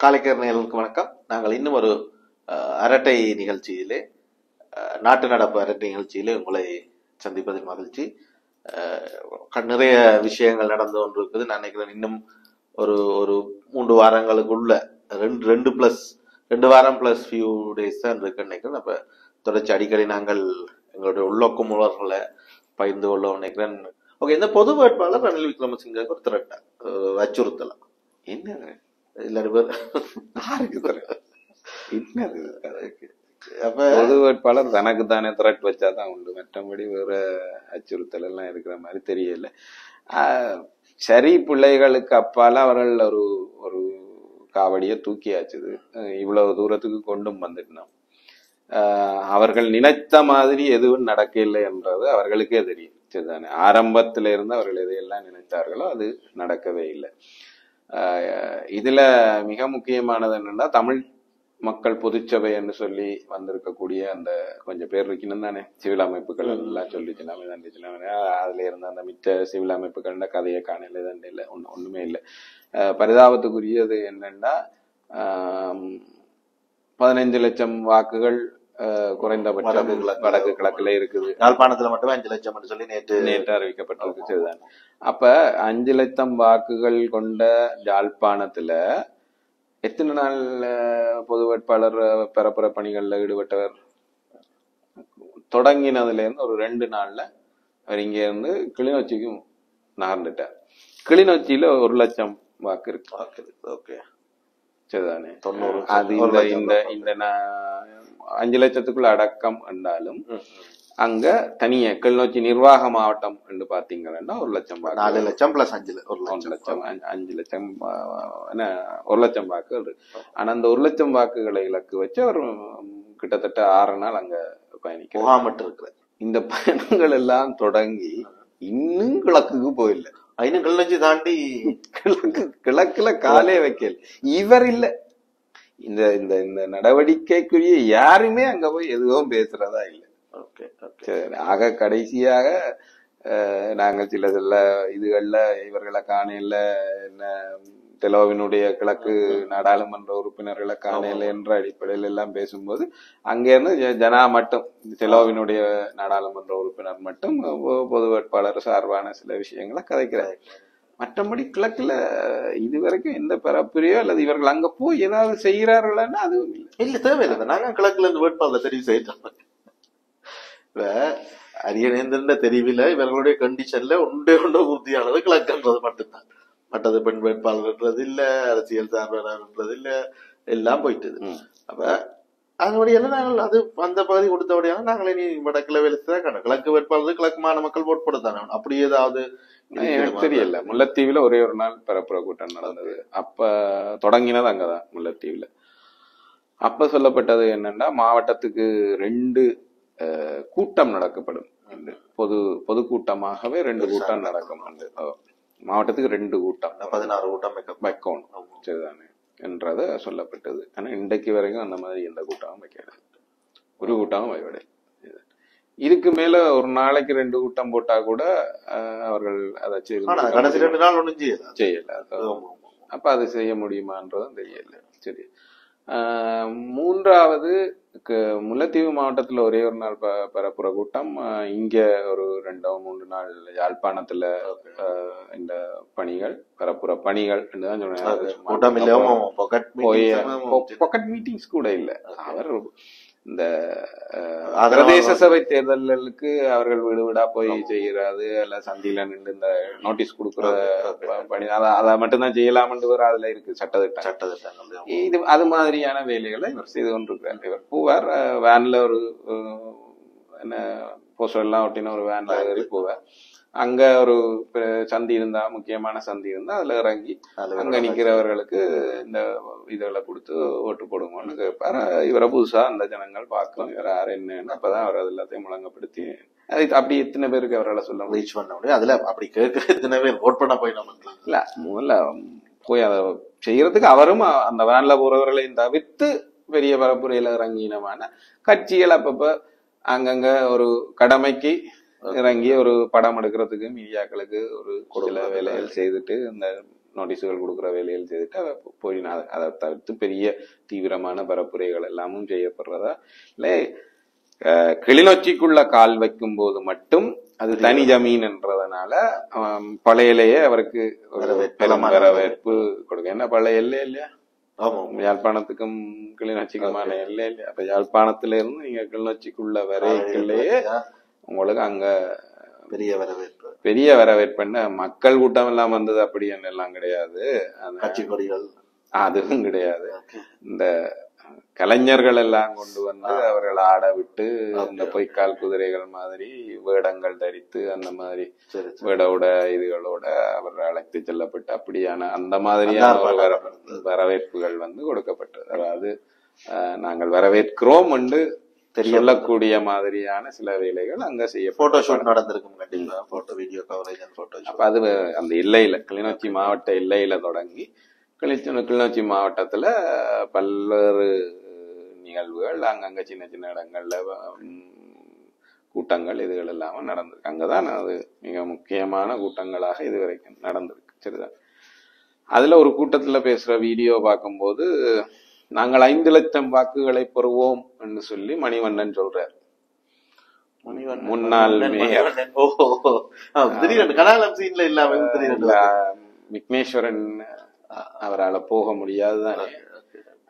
காலைக்கர் நேயர்களுக்கு வணக்கம். நாங்கள் இன்னும் ஒரு அரட்டை நிகழ்ச்சியிலே, நாட்டு நடப்பு அரட்டை நிகழ்ச்சியிலே உங்களை சந்திப்பதில் மகிழ்ச்சி. நிறைய விஷயங்கள் நடந்து கொண்டு இருக்குது. நான் நினைக்கிறேன் இன்னும் ஒரு ஒரு 3 வாரங்களுக்குள்ள ரெண்டு வாரம் பிளஸ் ஃபியூ டேஸ் தான் இருக்குன்னு நினைக்கிறேன். அப்ப தொடர்ச்சி அடிக்கடி நாங்கள் எங்களுடைய உள்ளோக்கும் உணர்வுகளை பகிர்ந்து கொள்ள நினைக்கிறேன். ஓகே, இந்த பொது வேட்பாளர் ரணில் விக்ரமசிங்கவுக்கு ஒரு திரட்டா அச்சுறுத்தலாம் என்ன எல்லாரும் பேர் பொது வேட்பாளர் தனக்கு தானே த்ரெட் வச்சாதான் உண்டு, மற்றபடி வேற அச்சுறுத்தல் எல்லாம் இருக்கிற மாதிரி தெரியல. சரி, பிள்ளைகளுக்கு அப்பால அவர்கள் ஒரு ஒரு காவடியை தூக்கியாச்சுது, இவ்வளவு தூரத்துக்கு கொண்டும் வந்துட்டோம். அவர்கள் நினைத்த மாதிரி எதுவும் நடக்கவில்லை என்றது அவர்களுக்கே தெரியும். சரிதானே, ஆரம்பத்தில இருந்து அவர்கள் எதையெல்லாம் நினைத்தார்களோ அது நடக்கவே இல்லை. இதுல மிக முக்கியமானது என்னன்னா, தமிழ் மக்கள் பொதுச்சபை என்று சொல்லி வந்திருக்கக்கூடிய அந்த கொஞ்சம் பேர் இருக்கணும் தானே, சிவில் அமைப்புகள் எல்லாம் சொல்லிச்சுனாமே அதுல இருந்த அந்த மிச்ச சிவில் அமைப்புகள் கதையை காணல தான் இல்லை, ஒண்ணுமே இல்லை. பரிதாபத்துக்குரியது என்னன்னா, 15 லட்சம் வாக்குகள் குறைந்தபட்சம் வடக்கு கிழக்குல இருக்குது. யாழ்ப்பாணத்துல மட்டுமே 5 லட்சம் சொல்லி நேற்று அறிவிக்கப்பட்டிருக்கு. சரிதான். அப்ப 5 லட்சம் வாக்குகள் கொண்ட யாழ்ப்பாணத்துல எத்தனை நாள் பொது வேட்பாளர் பெறப்புற பணிகள்ல ஈடுபட்டவர்? தொடங்கினதுல இருந்து ஒரு 2 நாள்ல அவர் இங்க இருந்து கிளிநொச்சிக்கும் நகர்ந்துட்டார். கிளிநொச்சியில 1 லட்சம் வாக்கு இருக்கு. ஓகே, சரிதானே. 90 அது இந்த 5 லட்சத்துக்குள்ள அடக்கம் என்றாலும் அங்க தனியா கிளிநொச்சி நிர்வாக மாவட்டம் என்று பாத்தீங்கன்னா 1 லட்சம் வாக்கு, 4 லட்சம் பிளஸ் 5 லட்சம் 5 லட்சம் 1 லட்சம் வாக்குகள் இருக்கு. ஆனா அந்த 1 லட்சம் வாக்குகளை இலக்கு வச்சு அவர் கிட்டத்தட்ட 6 நாள் அங்க பயணிக்க. இந்த பயணங்கள் எல்லாம் தொடங்கி இன்னும் கிழக்குக்கு போயில்லை, இன்னும் கிளிநொச்சி தாண்டி கிழக்குல காலே வைக்கல. இவர் இல்ல, இந்த இந்த இந்த நடவடிக்கைக்குரிய யாருமே அங்க போய் எதுவும் பேசுறதா இல்லை. ஆக கடைசியாக நாங்கள் சில இதுகள்ல இவர்களை காணையில என்ன தெலோவினுடைய கிழக்கு நாடாளுமன்ற உறுப்பினர்களை காணையில என்ற அடிப்படையில் எல்லாம் பேசும்போது அங்க இருந்து ஜனா மட்டும், தெலோவினுடைய நாடாளுமன்ற உறுப்பினர் மட்டும் பொது வேட்பாளர் சார்பான சில விஷயங்களை கதைக்கிறார். மற்றபடி கிழக்குல இதுவரைக்கும் எந்த பரப்புரையோ அல்லது இவர்கள் அங்க போய் ஏதாவது செய்கிறார்கள்னா அதுவும் இல்ல, தேவையில்லை. நாங்க கிழக்குல இருந்து வேட்பாளர் தெரிவு செய்யறோம். அரியணேந்திர தெரிவில இவர்களுடைய கண்டிஷன்ல ஒன்றே உறுதியானது கிழக்குன்றது மட்டும்தான். மற்றது பெண் வேட்பாளர்ன்றது இல்ல, அரசியல் சார்பாளர்ன்றது இல்ல, எல்லாம் போயிட்டது. அப்ப அதனுடைய நாங்கள் அது அந்த பகுதி கொடுத்தபடியான நாங்களே நீ வடக்குல வேலை செய்ய கிழக்கு வேட்பாளர் கிழக்கு மாநில மக்கள் ஓட் போடத்தானே. அப்படி ஏதாவது எனக்கு தெரியல. முல்லைத்தீவுல ஒரே ஒரு நாள் பெறப்புற கூட்டம் நடந்தது. அப்ப தொடங்கினது அங்கதான் முல்லைத்தீவுல. அப்ப சொல்லப்பட்டது என்னன்னா, மாவட்டத்துக்கு 2 கூட்டம் நடக்கப்படும், பொதுக்கூட்டமாகவே 2 கூட்டம் நடக்கும். மாவட்டத்துக்கு 2 கூட்டம், 16 கூட்டம் வைக்கணும். சரிதானே என்றது சொல்லப்பட்டது. ஆனா இன்றைக்கு வரைக்கும் அந்த மாதிரி எந்த கூட்டமும் வைக்கல, ஒரு கூட்டமும் வைவிட. இதுக்கு மேல ஒரு நாளைக்கு 2 கூட்டம் போட்டா கூட அவர்கள் அதை செய்யல. அப்ப அது செய்ய முடியுமான்றதும் தெரியல. சரி, 3வது முல்லைத்தீவு மாவட்டத்துல ஒரே ஒரு நாள் பெறப்புற கூட்டம், இங்க ஒரு 2-3 நாள் யாழ்ப்பாணத்துல இந்த பணிகள் பெறப்புற பணிகள் பாக்கெட் மீட்டிங்ஸ் கூட இல்ல. அவர் இந்த பிரதேச சபை தேர்தல்களுக்கு அவர்கள் வீடு வீடா போய் செய்யறாது, அல்ல சந்தியில நின்று இந்த நோட்டீஸ் கொடுக்குற பணி, அதை மட்டும்தான் செய்யலாம்னு அதுல இருக்கு சட்டத்திட்டம். இது அது மாதிரியான வேலைகளை இவர் செய்து கொண்டிருக்கிறார். இவர் போவார், வேன்ல ஒரு என்ன போஸ்டர் எல்லாம் ஒட்டின ஒரு வேன்ல ஏறி போவார். அங்க ஒரு சந்தி இருந்தா, முக்கியமான சந்தி இருந்தா அதுல இறங்கி அங்க நிக்கிறவர்களுக்கு இந்த இதுகளை கொடுத்து ஓட்டு போடுங்கன்னு கேட்பாரு. இவரை புதுசா அந்த ஜனங்கள் பார்க்கலாம், இவர் யாரு என்னன்னு. அப்பதான் அவர் அது எல்லாத்தையும் முழங்கப்படுத்தி அது அப்படி எத்தனை பேருக்கு அவரால் சொல்ல ரீச் பண்ண முடியும். அதுல அப்படி கேட்க எத்தனை பேர் ஓட் பண்ண போயிடலாம் இல்ல. முதல்ல போய் அதை செய்யறதுக்கு அவரும் அந்த வேன்ல போறவர்களையும் தவிர்த்து பெரிய பரப்புரையில இறங்கினமான கட்சிகள் அப்பப்ப அங்கங்க ஒரு கடமைக்கு இறங்கி ஒரு படம் எடுக்கிறதுக்கு மீடியாக்களுக்கு ஒரு சில வேலைகள் செய்துட்டு இந்த நோட்டீஸுகள் கொடுக்குற வேலைகள் செய்துட்டு போய் அதை தவிர்த்து பெரிய தீவிரமான பரப்புரைகள் எல்லாமும் செய்யப்படுறதா இல்லை. கிளிநொச்சிக்குள்ள கால் வைக்கும் போது மட்டும் அது தனி ஜமீன் என்றதுனால பழையிலேயே அவருக்கு பெரும் வரவேற்பு கொடுக்கும். என்ன பழைய எல்லை இல்லையா, யாழ்ப்பாணத்துக்கும் கிளிநொச்சிக்குமான எல்லை இல்லையா? அப்ப யாழ்ப்பாணத்துல இருந்து நீங்க கிளிநொச்சிக்குள்ள வரைக்குள்ளேயே உங்களுக்கு அங்க பெரிய வரவேற்பு. மக்கள் கூட்டம் எல்லாம் வந்தது அப்படி எல்லாம் கிடையாது, அதுவும் கிடையாது. இந்த கலைஞர்கள் எல்லாம் கொண்டு வந்து அவர்கள் ஆட விட்டு இந்த பொய்க்கால் குதிரைகள் மாதிரி வேடங்கள் தரித்து அந்த மாதிரி வேடோட இதுகளோட அவர்கள் அழைத்து செல்லப்பட்டு அப்படியான அந்த மாதிரியான ஒரு வரவேற்புகள் வந்து கொடுக்கப்பட்டது. அதாவது நாங்கள் வரவேற்கிறோம் என்று சொல்லக்கூடிய மாதிரியான சில வேலைகள் அங்க செய்ய போட்டோஷூட் நடந்திருக்கும். கண்டிப்பா போட்டோ வீடியோ கவரேஜ் போட்டோ. அப்ப அது அந்த எல்லையில கிளிநொச்சி மாவட்ட எல்லையில தொடங்கி கிளிநொச்சி மாவட்டத்துல பல்வேறு நிகழ்வுகள் அங்கங்க சின்ன சின்ன இடங்கள்ல கூட்டங்கள் இதுகள் எல்லாமே நடந்திருக்கு. அங்கதான் அது மிக முக்கியமான கூட்டங்களாக இதுவரைக்கும் நடந்திருக்கு. சரிதான். அதுல ஒரு கூட்டத்துல பேசுற வீடியோ பார்க்கும்போது நாங்கள் 5 லட்சம் வாக்குகளை பெறுவோம் என்று சொல்லி மணிவண்ணன் சொல்றார். முன்னாள் மேயர் விக்னேஸ்வரன் அவரால் போக முடியாதுதானே,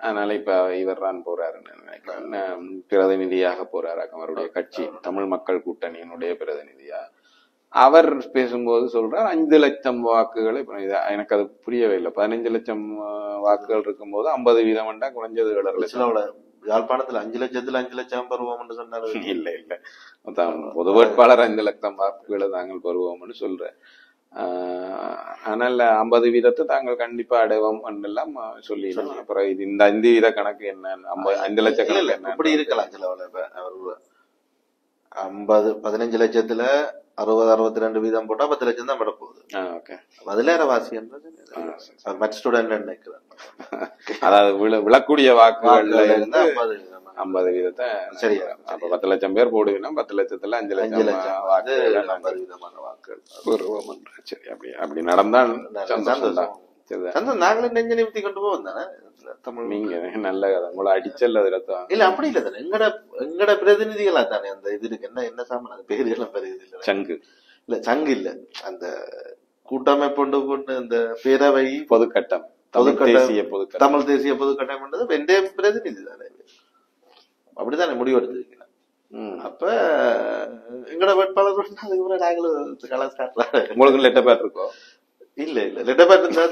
அதனால இப்ப இவர் தான் போறாருன்னு நினைக்கிறேன். பிரதிநிதியாக போறாராம் அவருடைய கட்சி தமிழ் மக்கள் கூட்டணியினுடைய பிரதிநிதியா. அவர் பேசும்போது சொல்றார் 5 லட்சம் வாக்குகளை. எனக்கு அது புரியவே இல்லை. 15 லட்சம் வாக்குகள் இருக்கும் போது 50% குறைஞ்சது 7 லட்சம். யாழ்ப்பாணத்துல 5 லட்சத்துல 5 லட்சம் பெறுவோம் சொன்னாரு. இல்ல இல்ல, பொது வேட்பாளர் 5 லட்சம் வாக்குகளை தாங்கள் பெறுவோம்னு சொல்ற. ஆனால் 50% தாங்கள் கண்டிப்பா அடைவோம் எல்லாம் சொல்லிடலாம். அப்புறம் இது இந்த 5% கணக்கு என்ன, 5 லட்சம் கணக்கு என்ன இப்படி இருக்கலாம். சில 15 லட்சத்துல 60-62% போட்டா 10 லட்சம் தான் பட போகுது. பதிலேரவாசி மற்ற ஸ்டூடெண்ட் நினைக்கிறேன். அதாவது விழக்கூடிய வாக்குகள்ல 50% சரியா. அப்ப 10 லட்சம் பேர் போடுவீங்கன்னா 10 லட்சத்துல 5 லட்சம் வாக்குகள் பெறுவோம். சரி, அப்படி நடந்தால் நாங்களும் நெஞ்ச நிமித்தி கொண்டு போவோம் தானே. நீங்க நல்ல கதை உங்களை அடிச்சல் அதுல இல்ல அப்படி இல்ல தானே. எங்கட பிரதிநிதிகளா தானே அந்த இது இருக்கு. என்ன சாமான பேரு எல்லாம் பெருகுது இல்ல. சங்கு இல்ல, சங்கு இல்ல, அந்த கூட்டமைப்பு கொண்டு அந்த பேரவை பொதுக்கட்டம், தமிழ் தேசிய பொதுக்கட்டம் வெண்டே பிரதிநிதி தானே. அப்படித்தானே முடிவெடுத்து. அப்ப எங்கட வேட்பாளர் நாங்களும் உங்களுக்கு லெட்டர் பேட் இருக்கோம். இல்ல இல்ல, லெட்டர் பேட் இருந்தா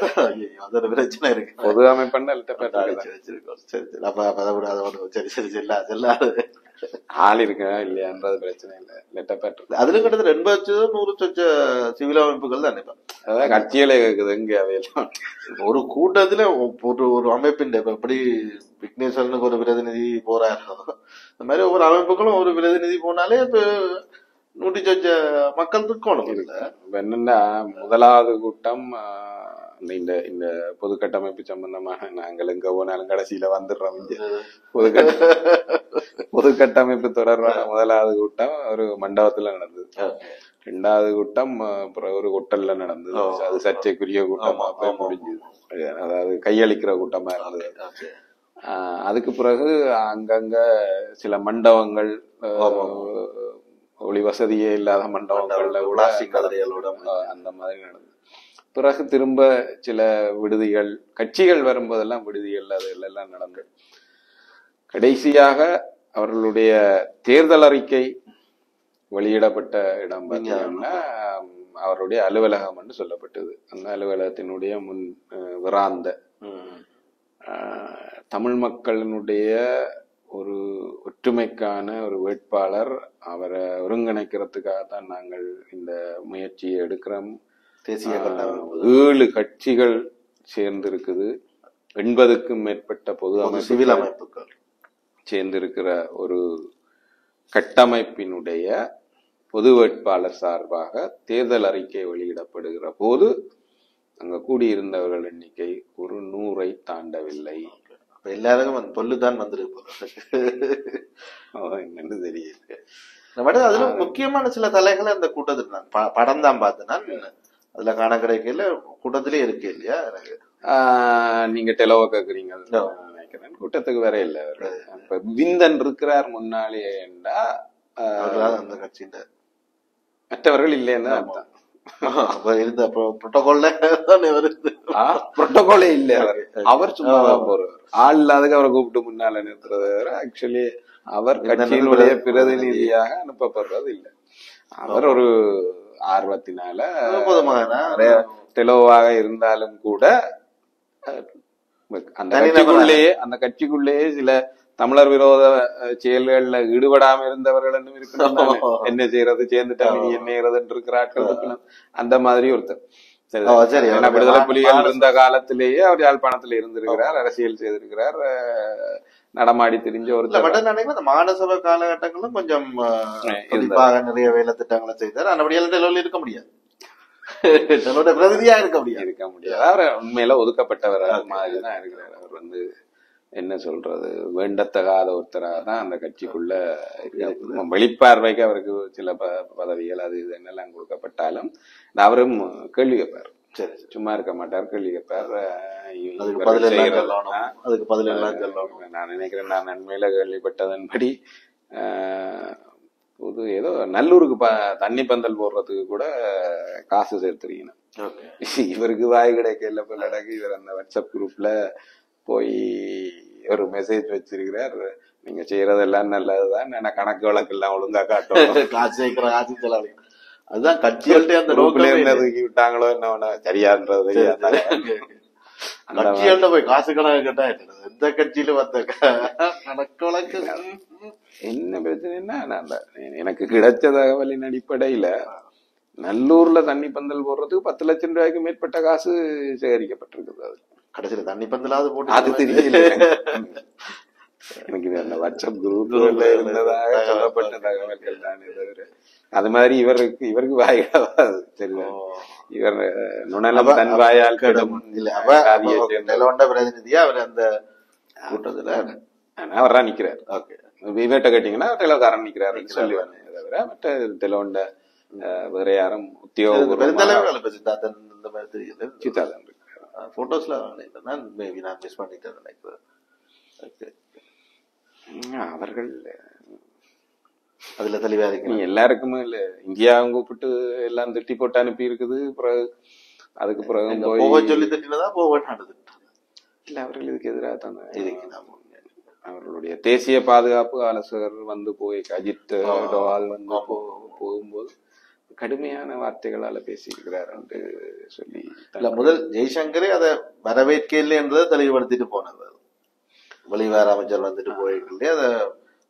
அதோட பிரச்சனை இருக்கு. பொது அமைப்பு லெட்டர் பேட் வச்சிருக்கோம். சரி சரி. அப்ப அதோட சரி சரி செல்லாது ஆள் இருக்க இல்லையான்றது பிரச்சனை இல்ல. லெட்டர் பேட் அதுல கிட்டத்தட்ட 80-100 சிவில் அமைப்புகள் தான். அதான் கட்சிகளே கேக்குது இங்க அவையெல்லாம். ஒரு கூட்டத்துல ஒரு அமைப்பின் எப்படி விக்னேஸ்வரனுக்கு ஒரு பிரதிநிதி போறாரோ இந்த மாதிரி ஒவ்வொரு அமைப்புகளும் ஒரு பிரதிநிதி போனாலே இப்ப 100 மக்கள் இருக்கணும். என்னன்னா முதலாவது கூட்டம் இந்த பொது கட்டமைப்பு சம்பந்தமாக நாங்கள் எங்க போனாலும் கடைசியில வந்துடுறோம். பொது கட்டமைப்பு தொடர்பான முதலாவது கூட்டம் ஒரு மண்டபத்துல நடந்தது. 2வது கூட்டம் அப்புறம் ஒரு ஹோட்டல்ல நடந்தது. அது சர்ச்சைக்குரிய கூட்டமா போய் முடிஞ்சது. அதாவது கையளிக்கிற கூட்டமா இருந்தது. அதுக்கு பிறகு அங்கங்க சில மண்டபங்கள், ஒளி வசதியே இல்லாத மண்டபங்கள்ல அந்த மாதிரி நடந்தது. பிறகு திரும்ப சில விடுதிகள், கட்சிகள் வரும்போதெல்லாம் விடுதிகள் அதெல்லாம் நடந்தது. கடைசியாக அவர்களுடைய தேர்தல் அறிக்கை வெளியிடப்பட்ட இடம் பார்த்தீங்கன்னா அவருடைய அலுவலகம் என்று சொல்லப்பட்டது. அந்த அலுவலகத்தினுடைய முன் விராந்த தமிழ் மக்களினுடைய ஒரு ஒற்றுமைக்கான ஒரு வேட்பாளர், அவரை ஒருங்கிணைக்கிறதுக்காகத்தான் நாங்கள் இந்த முயற்சியை எடுக்கிறோம். தேசிய 7 கட்சிகள் சேர்ந்து இருக்குது. 80க்கும் மேற்பட்ட பொது அமைப்பு, சிவில் அமைப்புகள் சேர்ந்திருக்கிற ஒரு கட்டமைப்பினுடைய பொது வேட்பாளர் சார்பாக தேர்தல் அறிக்கை வெளியிடப்படுகிற போது அங்க கூடியிருந்தவர்கள் எண்ணிக்கை ஒரு 100ஐ தாண்டவில்லை. எல்லாருக்கும் தொல்லுதான் வந்திருப்போம். என்னன்னு தெரியல. அதுல முக்கியமான சில தலைகளை அந்த கூட்டத்தில் படம் தான் பார்த்தேன். அதுல காண கிடைக்கல, கூட்டத்திலே இருக்கு இல்லையா எனக்கு. நீங்க டெலோவை கேக்குறீங்க நினைக்கிறேன். கூட்டத்துக்கு வேற இல்ல. இப்ப விந்தன் இருக்கிறார் முன்னாலேண்டா அந்த கட்சியில மற்றவர்கள் இல்லைன்னு அர்த்தம். இருந்த புரோட்டோகால்ல தானே வருது. புரோட்டோகாலே இல்ல. அவர் சும்மாதான் போறவர். ஆள் இல்லாததுக்கு அவரை கூப்பிட்டு முன்னால நிறுத்துறது வேற. ஆக்சுவலி அவர் கட்சியினுடைய பிரதிநிதியாக அனுப்பப்படுறது இல்லை. அவர் ஒரு ஆர்வத்தினால தெளிவாக இருந்தாலும் கூட அந்த கட்சிக்குள்ளேயே சில தமிழர் விரோத செயல்கள்ல ஈடுபடாம இருந்தவர்கள் என்ன செய்யறது, சேர்ந்துட்டாங்க என்ன செய்யறதுன்னு இருக்கிற ஆட்கள் இருக்கணும். அந்த மாதிரி ஒருத்தர் விடுதலை புலிகள் இருந்த காலத்திலேயே அவர் யாழ்ப்பாணத்துல இருந்திருக்கிறார், அரசியல் செய்திருக்கிறார், நடமாடி தெரிஞ்ச ஒரு மாநசபை காலகட்டங்களும் கொஞ்சம் குறிப்பாக நிறைய வேலை திட்டங்களை செய்தார். அப்படியெல்லாம் இருக்க முடியாது, பிரதிநிதியா இருக்க முடியாது. அவர் உண்மையில ஒதுக்கப்பட்டவர் மாதிரிதான் இருக்கிறார். அவர் வந்து என்ன சொல்றது, வேண்டத்தகாத ஒருத்தராக தான் அந்த கட்சிக்குள்ள வெளிப்பார்வைக்கு அவருக்கு சில பதவிகள் அது இது என்னெல்லாம் கொடுக்கப்பட்டாலும் அவரும் கேள்வி கேட்பார். சும்மா இருக்க மாட்டார், கேள்வி கேட்பார். நான் நினைக்கிறேன், நான் நன்மையில கேள்விப்பட்டதன்படி ஏதோ நல்லூருக்கு தண்ணி பந்தல் போடுறதுக்கு கூட காசு சேர்த்துருக்கீங்க. இவருக்கு வாய் கிடைக்கல போல நடக்கு. இவர் அந்த வாட்ஸ்அப் குரூப்ல போய் ஒரு மெசேஜ் வச்சிருக்கிறார், நீங்க செய்யறதெல்லாம் நல்லதுதான், நான் கணக்கு வழக்கு எல்லாம் ஒழுங்கா காட்டுவோம். அதுதான் கட்சிகள்கிட்ட அந்த ரோட்ல விட்டாங்களோ என்ன சரியான்றது. கட்சிகள்கிட்ட போய் காசு கணக்கு கேட்டா எந்த கட்சியில வந்த கணக்கு வழக்கு என்ன பிரச்சனைன்னா, எனக்கு கிடைச்ச தகவலின் அடிப்படையில நல்லூர்ல தண்ணி பந்தல் போடுறதுக்கு 10 லட்சம் ரூபாய்க்கு மேற்பட்ட காசு சேகரிக்கப்பட்டிருக்குது. அது கடைசியில தண்ணி பந்தலாவது போட்டு அது தெரியல எனக்கு. அந்த வாட்ஸ்அப் குரூப்ல இருந்ததாக சொல்லப்பட்ட தகவல்கள் தானே தவிர அது மாதிரி இவருக்கு வாய்க்காது. சரிதா, இவர் நுணலம் தன் வாயால் பிரதிநிதியா அவர் அந்த கூட்டத்துல அவரா நிக்கிறார். இவர்கிட்ட கேட்டீங்கன்னா டெலோகாரன் நிக்கிறாருன்னு சொல்லுவாங்க. தவிர மற்ற டெலோண்ட வேற யாரும் உத்தியோகம் சித்தாதன் போட்டோஸ்ல நான் மிஸ் பண்ணிட்டேன் நினைக்கிறேன். அவர்கள் அதுல தெளிவா இருக்கு. எல்லாருக்குமே இல்ல, இந்தியாவும் கூப்பிட்டு எல்லாம் திட்டி போட்டு அனுப்பி இருக்குது. அதுக்கு பிறகு போக சொல்லி திட்டினதா போக இல்ல, அவர்கள் இதுக்கு எதிராக தானே. அவர்களுடைய தேசிய பாதுகாப்பு ஆலோசகர் வந்து போய் அஜித் டோவால் வந்து போகும்போது கடுமையான வார்த்தைகளால பேசியிருக்கிறார் என்று சொல்லி முதல் ஜெய்சங்கரே அதை வரவேற்கல என்றதை தெளிவுபடுத்திட்டு போனது. வெளிவார அமைச்சர் வந்துட்டு போயிருக்கே அதை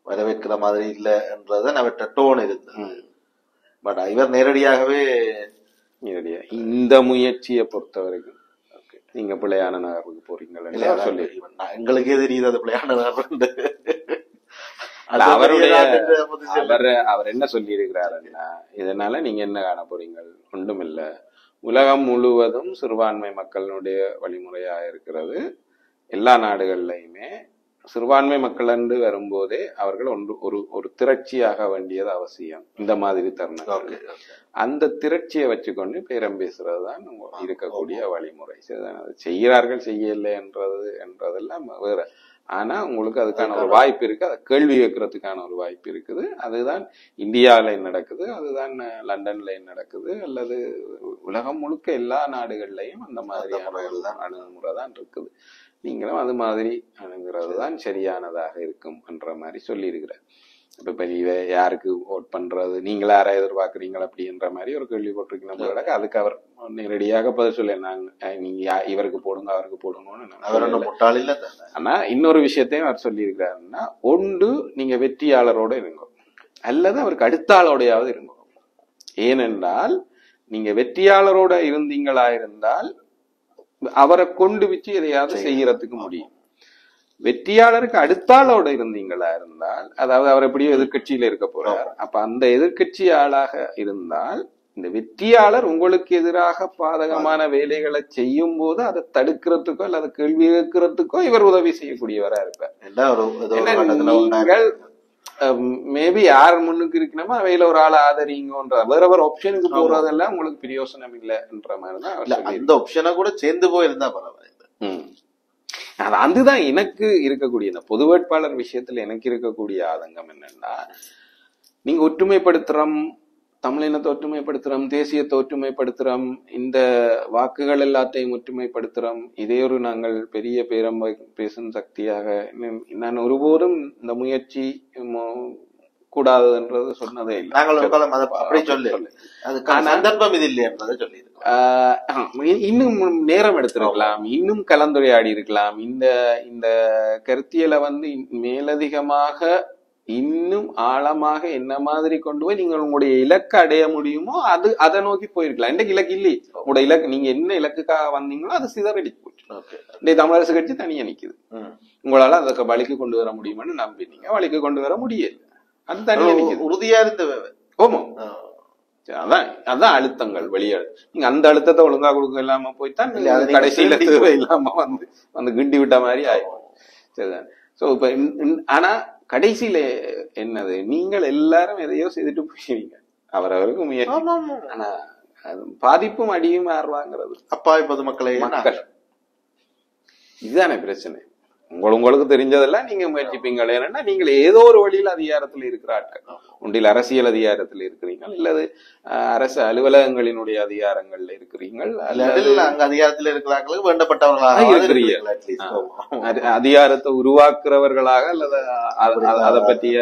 வரவேற்கிற மாதிரி இல்ல என்றதான் அவற்ற டோன் இருந்தது. பட் இவர் நேரடியாகவே இந்த முயற்சியை பொறுத்த வரைக்கும் நீங்க பிள்ளையான நகர்வுக்கு போறீங்களா சொல்லி எங்களுக்கே தெரியுது அது பிள்ளையான நகர்வு. அவர் என்ன சொல்லி இருக்கிறாருன்னா, இதனால நீங்க என்ன காண போறீங்க, ஒன்றும் இல்ல, உலகம் முழுவதும் சிறுபான்மை மக்களுடைய வழிமுறையா இருக்கிறது. எல்லா நாடுகள்லயுமே சிறுபான்மை மக்கள் என்று வரும்போதே அவர்கள் ஒரு திரட்சியாக வேண்டியது அவசியம். இந்த மாதிரி தருணங்கள் அந்த திரட்சியை வச்சுக்கொண்டு பேரம் பேசுறதுதான் இருக்கக்கூடிய வழிமுறை. செய்கிறார்கள் செய்யலை என்றதெல்லாம் வேற. ஆனா உங்களுக்கு அதுக்கான ஒரு வாய்ப்பு இருக்கு, அதை கேள்வி கேட்கறதுக்கான ஒரு வாய்ப்பு இருக்குது. அதுதான் இந்தியாவில நடக்குது, அதுதான் லண்டன்ல நடக்குது, அல்லது உலகம் முழுக்க எல்லா நாடுகள்லயும் அந்த மாதிரியான ஒரு அணுகுமுறை தான் இருக்குது. நீங்களும் அது மாதிரி அணுகிறது தான் சரியானதாக இருக்கும் என்ற மாதிரி சொல்லி இருக்கிறார். இப்ப நீ யாருக்கு ஓட் பண்றது, நீங்களா யாரா எதிர்பார்க்கறீங்களா அப்படின்ற மாதிரி ஒரு கேள்வி போட்டிருக்கீங்க. அதுக்கு அவர் நேரடியாக பதில் சொல்ல, நாங்க நீங்க இவருக்கு போடுங்க அவருக்கு போடுங்கன்னு. ஆனா இன்னொரு விஷயத்தையும் அவர் சொல்லி இருக்கிறாருன்னா, ஒன்று நீங்க வெற்றியாளரோட இருங்க, அல்லது அவருக்கு அடுத்த ஆளோடையாவது இருங்க. ஏனென்றால் நீங்க வெற்றியாளரோட இருந்தீங்களா இருந்தால் அவரை கொண்டு வச்சு எதையாவது செய்யறதுக்கு முடியும். வெற்றியாளருக்கு அடுத்தாளோட இருந்தீங்களா இருந்தால், அதாவது அவர் எப்படியோ எதிர்கட்சியில இருக்க போறார், அப்ப அந்த எதிர்கட்சி ஆளாக இருந்தால் இந்த வெற்றியாளர் உங்களுக்கு எதிராக பாதகமான வேலைகளை செய்யும் போது அதை தடுக்கிறதுக்கோ அல்லது கேள்வி கேட்கறதுக்கோ இவர் உதவி செய்யக்கூடியவரா இருப்பார். நீங்கள் மேபி யார் முன்னுக்கு இருக்கணுமோ அவையில ஒரு ஆள் ஆதரிங்கன்ற வேற ஆப்ஷனுக்கு போறதெல்லாம் உங்களுக்கு பிரயோசனம் இல்லைன்ற மாதிரிதான் அந்த ஆப்ஷனை கூட சேர்ந்து போயிருந்தா பரவாயில்ல. அதுதான் எனக்கு இருக்கக்கூடிய இந்த பொது வேட்பாளர் விஷயத்துல எனக்கு இருக்கக்கூடிய ஆதங்கம் என்னன்னா, நீங்க ஒற்றுமைப்படுத்துறோம், தமிழினத்தை ஒற்றுமைப்படுத்துறோம், தேசியத்தை ஒற்றுமைப்படுத்துறோம், இந்த வாக்குகள் எல்லாத்தையும் ஒற்றுமைப்படுத்துறோம், இதே ஒரு நாங்கள் பெரிய பேரம் பேசும் சக்தியாக நான் ஒருபோதும் இந்த முயற்சி கூடாதுன்றது சொன்னதே இல்லை. நாங்கள் அப்படி சொல்லி சந்தர்ப்பம் இது இல்லையன்றதை சொல்லி இன்னும் நேரம் எடுத்திருக்கலாம், இன்னும் கலந்துரையாடி இருக்கலாம். இந்த கருத்தியலை மேலதிகமாக இன்னும் ஆழமாக என்ன மாதிரி கொண்டு போய் நீங்கள் உங்களுடைய இலக்கு அடைய முடியுமோ அதை நோக்கி போயிருக்கலாம். இன்றைக்கு இலக்கு இல்லையே, உங்களோட இலக்கு நீங்க என்ன இலக்குக்காக வந்தீங்களோ அது சிதறடி போச்சு. இந்த தமிழரசு கட்சி தனியா நிக்குது, உங்களால அதுக்கு வழிக்கு கொண்டு வர முடியுமான்னு நம்பினீங்க, வழிக்கு கொண்டு வர முடியல, அது தனியா நிக்குது. உறுதியா இருந்த ஓமா அதான் அழுத்தங்கள் வெளியாடு. நீங்க அந்த அழுத்தத்தை ஒழுங்கா கொடுக்க இல்லாம போய்தான் கடைசியில தேவை இல்லாம வந்து கிண்டி விட்ட மாதிரி ஆயிடும். சரிதான். சோ இப்ப ஆனா கடைசியில என்னது, நீங்கள் எல்லாரும் எதையோ செய்துட்டு போயிருவீங்க, அவரவருக்கு முயற்சி. ஆனா பாதிப்பும் அடியும் ஆறுவாங்கிறது அப்பாவி பொதுமக்களை மக்கள். இதுதானே பிரச்சனை. உங்களுக்கு தெரிஞ்சதெல்லாம் நீங்க முயற்சிப்பீங்க. ஏன்னா நீங்கள் ஏதோ ஒரு வழியில் அதிகாரத்தில் இருக்கிற ஆட்கள், ஒன்றில் அரசியல் அதிகாரத்தில் இருக்கிறீர்கள், இல்லது அரசு அலுவலகங்களினுடைய அதிகாரங்கள்ல இருக்கிறீர்கள், அங்க அதிகாரத்தில் இருக்கிறார்களுக்கு வேண்டப்பட்டவர்களாக இருக்கிறீர்கள், அதிகாரத்தை உருவாக்குறவர்களாக அல்லது அதை பற்றிய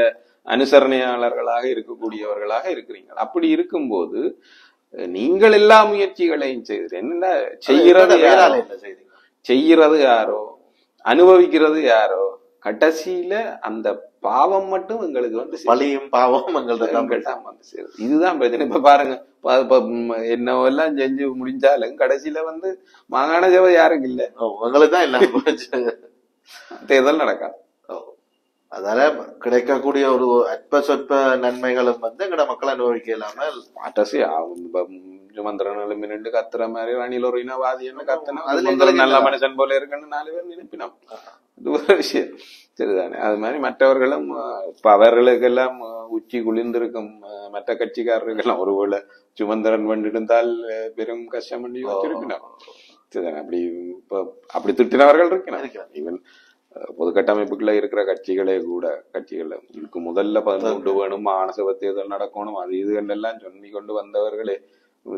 அனுசரணையாளர்களாக இருக்கக்கூடியவர்களாக இருக்கிறீர்கள். அப்படி இருக்கும்போது நீங்கள் எல்லா முயற்சிகளையும் என்ன செய்யறது யாரோ, அனுபவிக்கிறது யாரோ, கடைசியில அந்த பாவம் மட்டும் எங்களுக்கு பழியும் பாவம் இதுதான் பிரச்சனை. இப்ப பாருங்க, என்னவெல்லாம் செஞ்சு முடிஞ்சாலும் கடைசியில மாகாண சபை யாருக்கு இல்ல, உங்களுக்குதான் இல்ல, தேர்தல் நடக்காது. அதால கிடைக்கக்கூடிய ஒரு அற்ப சொற்ப நன்மைகளும் எங்கட மக்கள் அனுபவிக்க இல்லாம சுமந்திரன் மிரண்டு கத்துற மாதிரி ரணில் ஒரு இனவாதி என்ன கத்தணும், நல்ல மனுஷன் போல இருக்குன்னு 4 பேர் நினைப்பினோம். இது ஒரு விஷயம். சரிதானே. அது மாதிரி மற்றவர்களும் இப்ப அவர்களுக்கெல்லாம் உச்சி குளிர்ந்திருக்கும் மற்ற கட்சிக்காரர்களெல்லாம் ஒருவேளை சுமந்திரன் வண்டிருந்தால் பெரும் கஷ்டம் பண்ணி வச்சிருக்கணும். சரிதானே. அப்படி திட்டினவர்கள் இருக்கணும். ஈவன் பொது கட்டமைப்புக்குள்ள இருக்கிற கட்சிகளே கூட இதுக்கு முதல்ல 11 வேணும், மாநசபை தேர்தல் நடக்கணும், அது இதுகளெல்லாம் சொல்லி கொண்டு வந்தவர்களே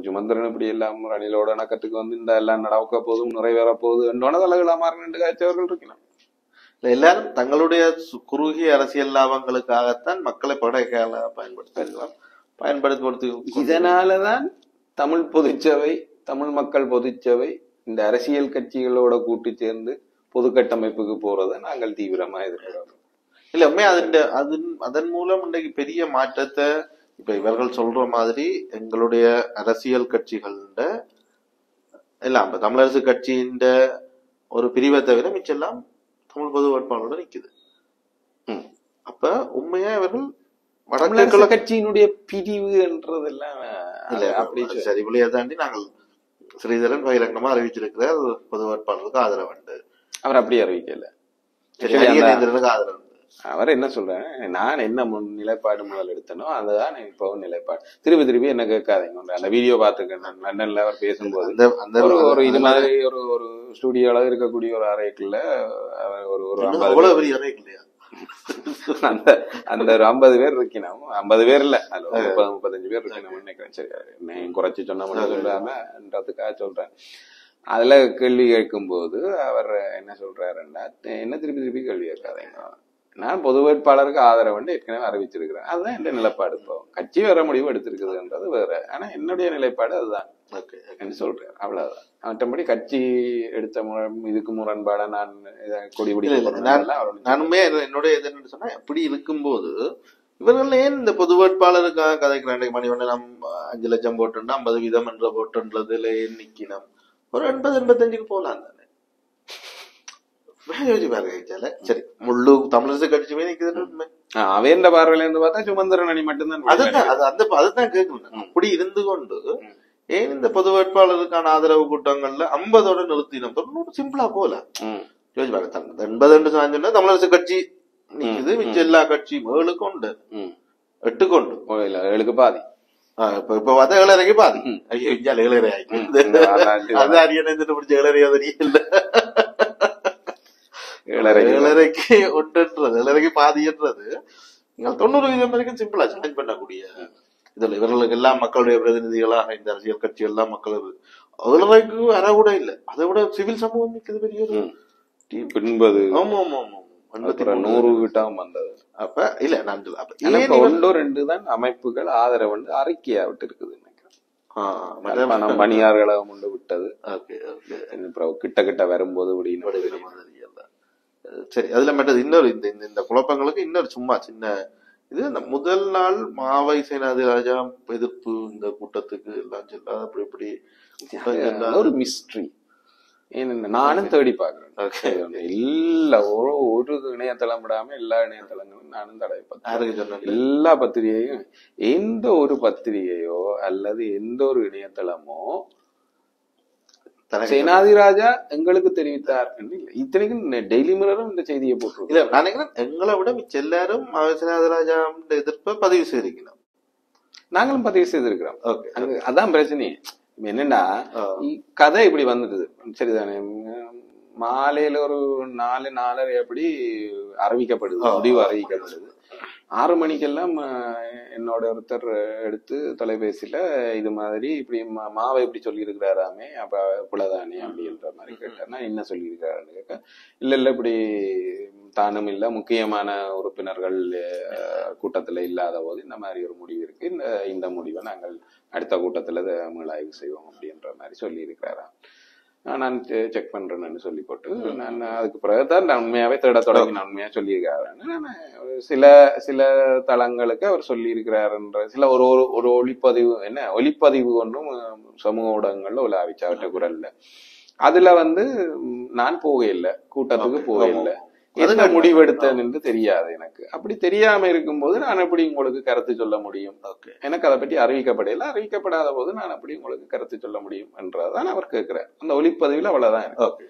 சுமந்திரன் இப்படி எல்லாம் ரணிலோட இணக்கத்துக்கு இந்த எல்லாம் நடக்க போதும் நிறைவேற போகுது என்னோட தலைகளா மாறினு காய்ச்சவர்கள் இருக்கணும். எல்லாரும் தங்களுடைய குறுகிய அரசியல் லாபங்களுக்காகத்தான் மக்களை படைக்கால பயன்படுத்தி. இதனாலதான் தமிழ் பொதுச்சபை, தமிழ் மக்கள் பொதுச்சபை இந்த அரசியல் கட்சிகளோட கூட்டு சேர்ந்து பொது கட்டமைப்புக்கு போறதை நாங்கள் தீவிரமா எதிர்க்கிறோம். இல்ல உண்மையா அதன் மூலம் இன்றைக்கு பெரிய மாற்றத்தை இப்ப இவர்கள் சொல்ற மாதிரி எங்களுடைய அரசியல் கட்சிகள் எல்லாம் இப்ப தமிழரசு கட்சியின் ஒரு பிரிவை தவிர மிச்செல்லாம் தமிழ் பொது வேட்பாளரோட நிக்குது. அப்ப உண்மையா இவர்கள் வடக்கு கட்சியினுடைய பிரிவு என்றதெல்லாம் இல்ல அப்படி சரி புள்ளியை தாண்டி நாங்கள் ஸ்ரீதரன் பகிரங்கமா அறிவிச்சிருக்கிற பொது வேட்பாளருக்கு ஆதரவு. அவர் அப்படி அறிவிக்கல. ஆதரவு அவர் என்ன சொல்றேன், நான் என்ன நிலைப்பாடு முதல் எடுத்தனோ அதுதான் இப்போ நிலைப்பாடு. திருப்பி என்ன கேட்காதீங்க. அந்த வீடியோ பார்த்துருக்கேன் லண்டன்ல அவர் பேசும்போது ஒரு இது மாதிரி ஒரு ஸ்டுடியோல இருக்கக்கூடிய ஒரு அறைக்குள்ள ஒரு 50 பேர் இருக்கணும். 50 பேர் இல்ல, 35 பேர் இருக்கணும் நினைக்கிறேன். சரி குறைச்சி சொன்ன சொல்லாமன்றதுக்காக சொல்றேன். அதுல கேள்வி கேட்கும் போது அவர் என்ன சொல்றாருன்னா, என்ன திருப்பி கேள்வி கேட்காதீங்க, நான் பொது வேட்பாளருக்கு ஆதரவு ஏற்கனவே அறிவிச்சிருக்கிறேன், அதுதான் என் நிலைப்பாடு. இப்போ கட்சி வேற முடிவு எடுத்திருக்குதுன்றது வேற, ஆனா என்னுடைய நிலைப்பாடு அதுதான் என்று சொல்றேன். அவ்வளவுதான். மற்றபடி கட்சி எடுத்த இதுக்கு முரண்பாட நான் கொடி நானுமே என்னுடைய எதுன்னு சொன்னா, எப்படி இருக்கும்போது இவர்கள் ஏன் இந்த பொது வேட்பாளருக்காக கதைக்கிறாங்க? மணிவண்ணன் 5 லட்சம் போட்டுன்னா 50% என்ற போட்டுன்றதுல ஏன் நிக்கணும்? ஒரு 80-85க்கு போலாம் தானே. சரி, முள்ளு தமிழரசு கட்சியுமே நிக்குது. அவையண்ட பார்வையில இருந்து பார்த்தா சுமந்திரன் அணி மட்டும்தான். அதுதான் கேட்கணும். அப்படி இருந்து கொண்டு ஏன் இந்த பொது வேட்பாளருக்கான ஆதரவு கூட்டங்கள்ல 50ஓட நிறுத்தினோம்? சிம்பிளா போல யோசிச்சு பாருங்க. 80 சொன்னா தமிழரசு கட்சி நிக்குது. மிச்ச எல்லா கட்சியும் 7 கொண்டு 8 கொண்டு 7க்கு பாதி. இப்ப பார்த்தா 7.5க்கு பாதி. ஐயோ, 7.5 ஆயிடுச்சு. அது அரியணை பிடிச்ச 7.5 இல்ல, 7.5க்கு ஒன்றுன்றது, 7.5க்கு பாதின்றது 90% வரைக்கும் சிம்பிளா சேலஞ்ச் பண்ணக்கூடிய இதுல இவர்களுக்கு எல்லாம் மக்களுடைய பிரதிநிதிகளாக இந்த அரசியல் கட்சி எல்லாம் மக்கள் 7.5க்கு அரை கூட இல்ல. அதை விட சிவில் சமூகம் மிக்கது பெரிய ஒரு 80. ஆமா ஆமா ஆமா 100 கிட்டாம வந்தது. அப்ப இல்ல நான் 1-2 தான் அமைப்புகள் ஆதரவு அறிக்கையா விட்டு இருக்குது. பணியார்களை கொண்டு விட்டது. கிட்ட கிட்ட வரும்போது சரி. அதுல மட்டும் இன்னொரு இந்த குழப்பங்களுக்கு இன்னொரு சும்மா சின்ன இது, இந்த முதல் நாள் மாவை சேனாதிராஜா எதிர்ப்பு இந்த கூட்டத்துக்கு எல்லாம் செல்லாத அப்படி இப்படி ஒரு மிஸ்ட்ரி. நானும் தேடி பாக்குறேன். எல்லா ஒரு இணையதளம் விடாம எல்லா இணையதளங்களும் நானும் தடவை பார்த்தேன். எல்லா பத்திரிகையும், எந்த ஒரு பத்திரிகையோ அல்லது எந்த ஒரு இணையதளமோ சேனாதிராஜா எங்களுக்கு தெரிவித்தார் என்று இல்லை. இத்தனைக்கும் டெய்லி மிரரும் இந்த செய்தியை போட்டு இல்ல. நான் நினைக்கிறேன் எங்களை விட மிச்ச எல்லாரும் சேனாதிராஜா எதிர்ப்பை பதிவு செய்திருக்கணும். நாங்களும் பதிவு செய்திருக்கிறோம். அதான் பிரச்சனை. என்னன்னா கதை இப்படி வந்துடுது. சரிதானே, மாலையில ஒரு 4-4:30 அப்படி அறிவிக்கப்படுது, முடிவு அறிவிக்கப்படுது. 6 மணிக்கெல்லாம் என்னோட ஒருத்தர் எடுத்து தொலைபேசியில இது மாதிரி இப்படி மாவை இப்படி சொல்லி இருக்கிறாராமே, அப்ப புலதானே அப்படின்ற மாதிரி கேட்டேன்னா என்ன சொல்லி இருக்கிறாருன்னு கேட்க, இல்ல இப்படி தானும் இல்ல முக்கியமான உறுப்பினர்கள் கூட்டத்துல இல்லாத போது இந்த மாதிரி ஒரு முடிவு இருக்கு, இந்த முடிவை நாங்கள் அடுத்த கூட்டத்துல மீளாய்வு செய்வோம் அப்படின்ற மாதிரி சொல்லி இருக்கிறாராம். நான் செக் பண்றேன்னு சொல்லி போட்டு நான் அதுக்கு பிறகுதான் நான் உண்மையாவே தேட தொடங்கி நான் உண்மையா சொல்லியிருக்காரு. சில தளங்களுக்கு அவர் சொல்லி இருக்கிறாருன்ற சில ஒரு ஒளிப்பதிவு ஒன்றும் சமூக ஊடகங்கள்ல உலாவிச்சு அவற்றை குரல்ல. அதுல நான் போகையில்லை, கூட்டத்துக்கு போகையில்லை, என்ன முடிவெடுத்தேன் என்று தெரியாது எனக்கு. அப்படி தெரியாம இருக்கும்போது நான் எப்படி உங்களுக்கு கருத்து சொல்ல முடியும்? எனக்கு அதை பற்றி அறிவிக்கப்படையில, அறிவிக்கப்படாத போது நான் அப்படி உங்களுக்கு கருத்து சொல்ல முடியும் என்றதான் அவர் கேட்கிறார். அந்த ஒளிப்பதிவுல அவ்வளவுதான் எனக்கு.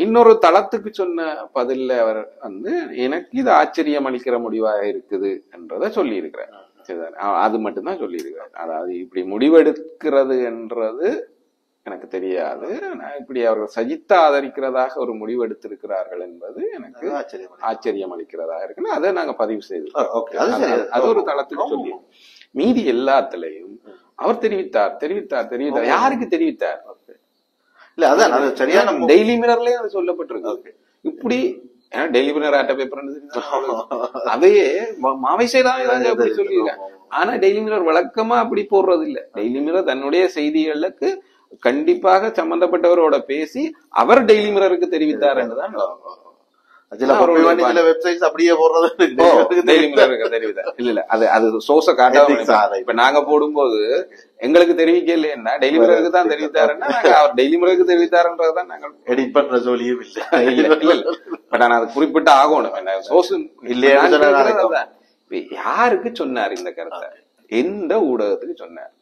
இன்னொரு தளத்துக்கு சொன்ன பதில்ல அவர் எனக்கு இது ஆச்சரியம் அளிக்கிற முடிவாக இருக்குது என்றதை சொல்லி இருக்கிறார். அது மட்டும்தான் சொல்லி இருக்கிறார். அதாவது இப்படி முடிவெடுக்கிறது என்றது எனக்கு தெரியாது. இப்படி அவர்கள் சஜித்தை ஆதரிக்கிறதாக ஒரு முடிவு எடுத்திருக்கிறார்கள் என்பது எனக்கு ஆச்சரியம் அளிக்கிறதாக இருக்குன்னு அதை நாங்க பதிவு செய்தோம். அது ஒரு தளத்துக்கு சொல்லி, மீதி எல்லாத்திலையும் அவர் தெரிவித்தார். யாருக்கு தெரிவித்தார்? இல்ல அதான் சரியான டெய்லி மிரர்லயும் அது சொல்லப்பட்டிருக்கு. இப்படி டெய்லி மிரர் ஆட்ட பேப்பர் அதையே மாவை செய்தாங்க அப்படி சொல்லியிருக்காங்க. ஆனா டெய்லி மிரர் வழக்கமா அப்படி போடுறது இல்ல. டெய்லி மிரர் தன்னுடைய செய்திகளுக்கு கண்டிப்பாக சம்பந்தப்பட்டவரோட பேசி அவர் டெய்லி மிரருக்கு தெரிவித்தார் என்றுதான் அப்படியே போடுறது. இல்ல அது சோர்ஸ காட்டாம இப்ப நாங்க போடும்போது எங்களுக்கு தெரிவிக்க இல்லையா, டெய்லி மிரருக்கு தான் தெரிவித்தாருன்னா அவர் டெய்லி மிரருக்கு தெரிவித்தாருன்றதுதான் நாங்கள் எடிட் பண்ற சொல்லியும் இல்ல. பட் ஆனா அது குறிப்பிட்ட ஆகணும். சோர்ஸ் இல்லையா, யாருக்கு சொன்னார் இந்த கருத்தை, எந்த ஊடகத்துக்கு சொன்னார்?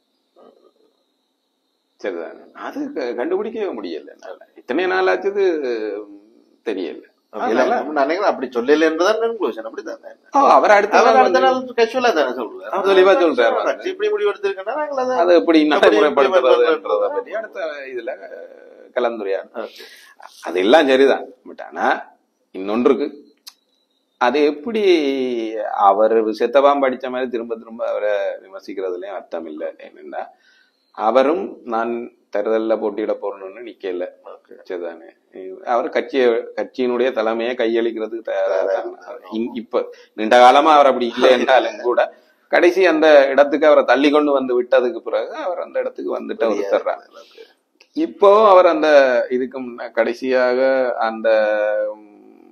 சரிதானே, அது கண்டுபிடிக்கவே முடியல. இத்தனை நாள் ஆச்சு தெரியல. அப்படி சொல்லல என்றுதான் கன்க்ளூஷன். அப்படிதான் அவர் அடுத்த நாள் கேஷுவலா தானே சொல்றாரு, தெளிவா சொல்றாரு. இப்படி முடிவு எடுத்திருக்கேன்னா அது எப்படி நடைமுறைப்படுத்துறதுன்றத பற்றி அடுத்த இதுல கலந்துரையாடு. அதெல்லாம் சரிதான். பட் ஆனா இன்னொன்றுக்கு அது எப்படி அவர் செத்தபாம் படிச்ச மாதிரி திரும்ப திரும்ப அவரை விமர்சிக்கிறதுலயும் அர்த்தம் இல்லை. என்னன்னா அவரும் நான் தேர்தல்ல போட்டியிட போறணும்னு நிக்கல. சரிதானே, அவர் கட்சியினுடைய தலைமையை கையளிக்கிறதுக்கு தயாரா. இப்ப நீண்ட காலமா அவர் அப்படி இல்லை என்றாலும் கூட கடைசி அந்த இடத்துக்கு அவரை தள்ளி கொண்டு வந்து விட்டதுக்கு பிறகு அவர் அந்த இடத்துக்கு வந்துட்டு ஒருத்தர்றார். இப்போ அவர் அந்த இதுக்கு கடைசியாக அந்த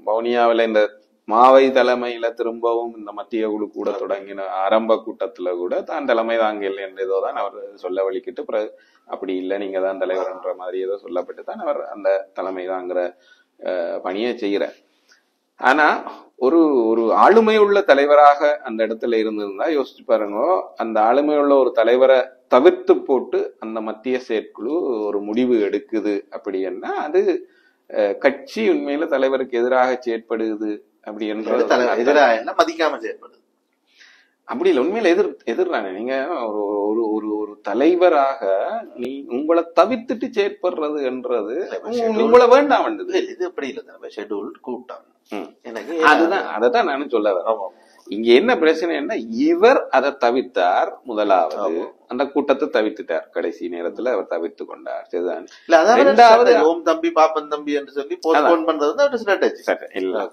வவுனியாவில இந்த மாவை தலைமையில திரும்பவும் இந்த மத்திய குழு கூட தொடங்கின ஆரம்ப கூட்டத்துல கூட தான் தலைமை தாங்கல் என்ற ஏதோ தான் அவர் சொல்ல வலிக்கிட்டு பிறகு அப்படி இல்லை நீங்க தான் தலைவர்ன்ற மாதிரி ஏதோ சொல்லப்பட்டு தான் அவர் அந்த தலைமை தாங்கிற பணியை செய்யறார். ஆனா ஒரு ஒரு ஆளுமை உள்ள தலைவராக அந்த இடத்துல இருந்திருந்தா யோசிச்சு பாருங்க, அந்த ஆளுமை உள்ள ஒரு தலைவரை தவிர்த்து போட்டு அந்த மத்திய செயற்குழு ஒரு முடிவு எடுக்குது அப்படின்னா அது கட்சி உண்மையில தலைவருக்கு எதிராக செயற்படுது அப்படி என்ற எதிராக மதிக்காம செயற்படுது. அப்படி இல்லை, உண்மையில எதிர்றானே. நீங்க ஒரு ஒரு ஒரு ஒரு தலைவராக நீ உங்களை தவிர்த்துட்டு செயற்படுறது என்றது உங்களை வேண்டாம் வந்தது. இது எப்படி இல்லை, ஷெட்யூல் கூட்டம் எனக்கு அதுதான் அதைத்தான் நானும் சொல்ல வரேன். இங்க என்ன பிரச்சனைன்னா, இவர் அதை தவிர்த்தார். முதலாவது அந்த கூட்டத்தை தவிர்த்துட்டார், கடைசி நேரத்துல அவர் தவிர்த்து கொண்டார். சரிதான். ரெண்டாவது ஓம் தம்பி பாப்பன் தம்பி என்று சொல்லி போஸ்ட்போன் பண்றது ஸ்ட்ராட்டஜி இல்ல,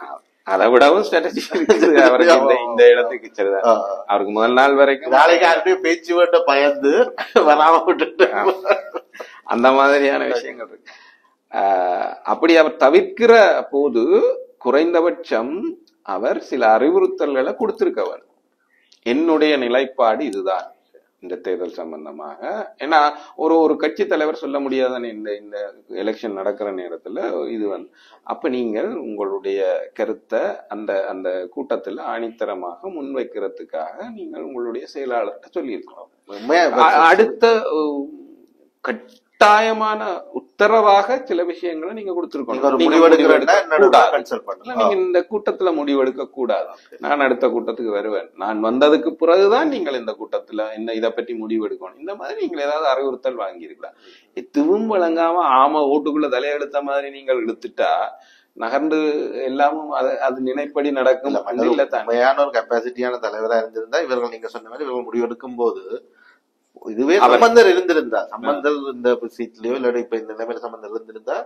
அதை விடவும் ஸ்ட்ராட்டஜி இருக்குது அவருக்கு இந்த இடத்துக்கு. சரிதான். அவருக்கு முதல் நாள் வரைக்கும் நாளைக்கு பேச்சு வேண்ட பயந்து வராம விட்டுட்டு அந்த மாதிரியான விஷயங்கள் இருக்கு. அப்படி அவர் தவிர்க்கிற போது குறைந்தபட்சம் அவர் சில அறிவுறுத்தல்களை கொடுத்திருக்கவர். என்னுடைய நிலைப்பாடு இதுதான் இந்த தேர்தல் சம்பந்தமாக. ஏன்னா ஒரு கட்சி தலைவர் சொல்ல முடியாதானே இந்த எலெக்ஷன் நடக்கிற நேரத்துல இது அப்ப நீங்கள் உங்களுடைய கருத்தை அந்த கூட்டத்துல ஆணித்தரமாக முன்வைக்கிறதுக்காக நீங்கள் உங்களுடைய செயலாளர்கிட்ட சொல்லியிருக்கோம். அடுத்த கட்டாயமான உத்தரவாக சில விஷயங்களை நீங்க கொடுத்திருக்கணும். நீங்க இந்த கூட்டத்துல முடிவெடுக்க கூடாது, நான் அடுத்த கூட்டத்துக்கு வருவேன், நான் வந்ததுக்கு பிறகுதான் நீங்கள் இந்த கூட்டத்துல இதை பற்றி முடிவெடுக்கணும். இந்த மாதிரி நீங்கள் ஏதாவது அறிவுறுத்தல் வாங்கியிருக்கலாம். எதுவும் வழங்காம ஆமா ஓட்டுக்குள்ள தலையெடுத்த மாதிரி நீங்கள் இழுத்துட்டா நகர்ந்து எல்லாமும் அது நினைப்படி நடக்கும். உண்மையான ஒரு கெப்பாசிட்டியான தலைவரா இருந்திருந்தா இவர்கள் நீங்க சொன்ன மாதிரி இவர்கள் முடிவெடுக்கும் போது இதுவே சம்பந்தர் இருந்திருந்தா, சம்பந்தர் இந்த சீட்லயோ இல்ல இப்ப இந்த நிலைமையில சம்பந்தர் இருந்திருந்தா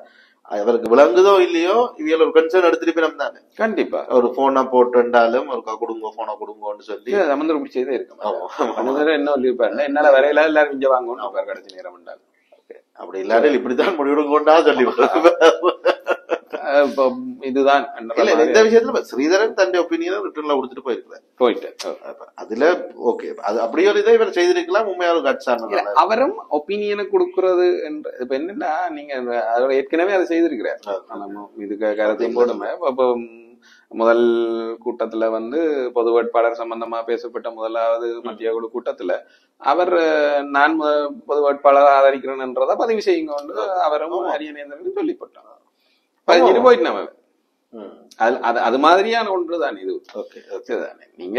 அவருக்கு விளங்குதோ இல்லையோ இவங்க ஒரு கன்சர்ன் எடுத்திருப்பினம் தானே. கண்டிப்பா ஒரு போனை போட்டுண்டாலும் ஒரு கொடுங்க போனை கொடுங்கன்னு சொல்லி சம்பந்தர் பிடிச்சதே இருக்கும். என்ன சொல்லியிருப்பாரு, என்னால வரையில எல்லாரும் இங்க வாங்கணும் கடைசி நேரம் உண்டாலும். அப்படி இல்லாட்டில் இப்படித்தான் முடிவெடுங்கொண்டா சொல்லி இதுதான் இந்த விஷயத்துல ஸ்ரீதரன் தன்னுடைய ஒப்பீனியனை ரிட்டர்ன்ல கொடுத்துட்டு போயிட்டு அதுல ஓகே, அது அப்படியே ஒரு இதை இவர் செய்திருக்கலாம். உண்மையான கட்சான அவரும் ஒப்பீனியனை கொடுக்கறது என்ற இப்ப என்னன்னா, நீங்க ஏற்கனவே அதை செய்திருக்கிறார். இதுக்கு கருத்தையும் போடுமே. இப்ப முதல் கூட்டத்துல பொது வேட்பாளர் சம்பந்தமா பேசப்பட்ட முதலாவது மத்திய குழு கூட்டத்துல அவர் நான் பொது வேட்பாளர் ஆதரிக்கிறேன்ன்றத பதிவு செய்யுங்க அவரும் ஹரியநேந்திரன் சொல்லிப்பட்டாங்க. போயிட்டு அது மாதிரியான ஒன்றுதான் இது. நீங்க